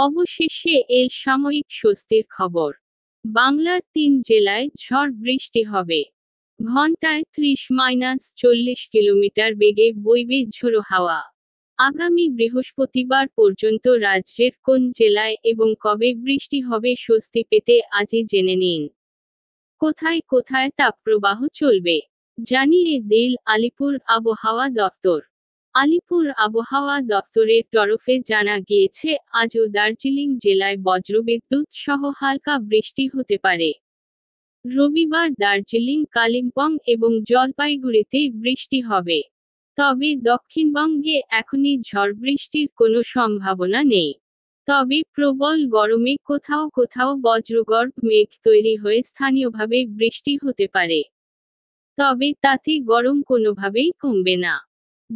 অবশেষে এল সাময়িক স্বস্তির খবর। বাংলার ৩ জেলায় ঝড় বৃষ্টি হবে। ঘণ্টায় ৩০-৪০ কিলোমিটার বেগে বইবে ঝোড়ো হাওয়া। আগামী বৃহস্পতিবার পর্যন্ত রাজ্যের কোন জেলায় এবং কবে বৃষ্টি হবে স্বস্তি পেতে আজই জেনে নিন। কোথায় কোথায় তাপপ্রবাহ চলবে জানিয়ে দিল আলিপুর আবহাওয়া দপ্তর। আলিপুর আবহাওয়া দপ্তরের তরফে জানা গিয়েছে আজও দার্জিলিং জেলায় বজ্রবিদ্যুৎ সহ হালকা বৃষ্টি হতে পারে। রবিবার দার্জিলিং, কালিম্পং এবং জলপাইগুড়িতে বৃষ্টি হবে। তবে দক্ষিণবঙ্গে এখনই ঝড় বৃষ্টির কোনো সম্ভাবনা নেই। তবে প্রবল গরমে কোথাও কোথাও বজ্রগর্ভ মেঘ তৈরি হয়ে স্থানীয়ভাবে বৃষ্টি হতে পারে। তবে তাতে গরম কোনোভাবেই কমবে না।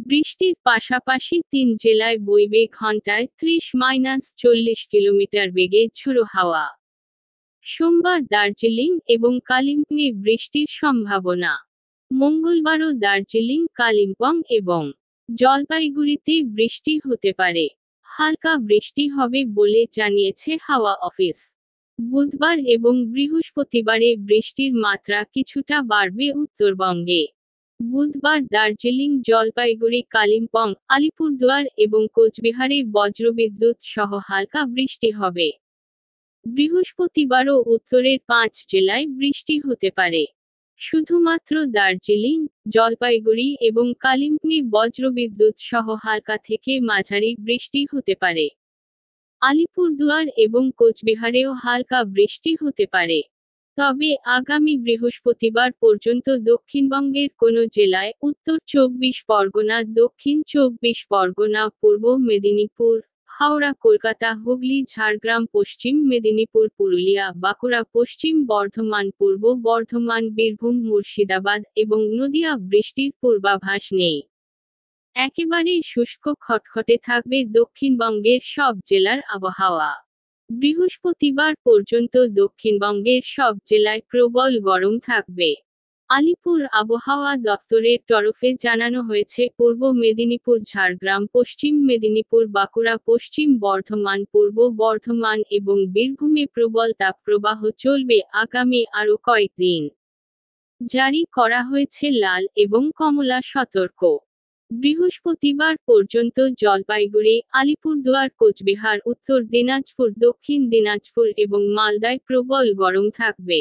বৃষ্টির পাশাপাশি ৩ জেলায় বইবে ঘণ্টায় ৩০-৪০ কিলোমিটার বেগে ঝোড়ো হাওয়া। সোমবার দার্জিলিং এবং কালিম্পংয়ে বৃষ্টির সম্ভাবনা। মঙ্গলবারও দার্জিলিং, কালিম্পং এবং জলপাইগুড়িতে বৃষ্টি হতে পারে। হালকা বৃষ্টি হবে বলে জানিয়েছে হাওয়া অফিস। বুধবার এবং বৃহস্পতিবারে বৃষ্টির মাত্রা কিছুটা বাড়বে উত্তরবঙ্গে। বুধবার দার্জিলিং, জলপাইগুড়ি, কালিম্পং, আলিপুরদুয়ার এবং কোচবিহারে বজ্রবিদ্যুৎ সহ হালকা বৃষ্টি হবে। বৃহস্পতিবারও উত্তরের ৫ জেলায় বৃষ্টি হতে পারে। শুধুমাত্র দার্জিলিং, জলপাইগুড়ি এবং কালিম্পংয়ে বজ্রবিদ্যুৎ সহ হালকা থেকে মাঝারি বৃষ্টি হতে পারে। আলিপুরদুয়ার এবং কোচবিহারেও হালকা বৃষ্টি হতে পারে। তবে আগামী বৃহস্পতিবার পর্যন্ত দক্ষিণবঙ্গের কোনো জেলায়, উত্তর ২৪ পরগনা, দক্ষিণ ২৪ পরগনা, পূর্ব মেদিনীপুর, হাওড়া, কলকাতা, হুগলি, ঝাড়গ্রাম, পশ্চিম মেদিনীপুর, পুরুলিয়া, বাঁকুড়া, পশ্চিম বর্ধমান, পূর্ব বর্ধমান, বীরভূম, মুর্শিদাবাদ এবং নদিয়া বৃষ্টির পূর্বাভাস নেই। একেবারে শুষ্ক খটখটে থাকবে দক্ষিণবঙ্গের সব জেলার আবহাওয়া। বৃহস্পতিবার পর্যন্ত দক্ষিণবঙ্গের সব জেলায় প্রবল গরম থাকবে। আলিপুর আবহাওয়া দপ্তরের তরফে জানানো হয়েছে পূর্ব মেদিনীপুর, ঝাড়গ্রাম, পশ্চিম মেদিনীপুর, বাঁকুড়া, পশ্চিম বর্ধমান, পূর্ব বর্ধমান এবং বীরভূমে প্রবল তাপপ্রবাহ চলবে আগামী আরও কয়েকদিন। জারি করা হয়েছে লাল এবং কমলা সতর্ক। বৃহস্পতিবার পর্যন্ত জলপাইগুড়ি, আলিপুরদুয়ার, কোচবিহার, উত্তর দিনাজপুর, দক্ষিণ দিনাজপুর এবং মালদায় প্রবল গরম থাকবে।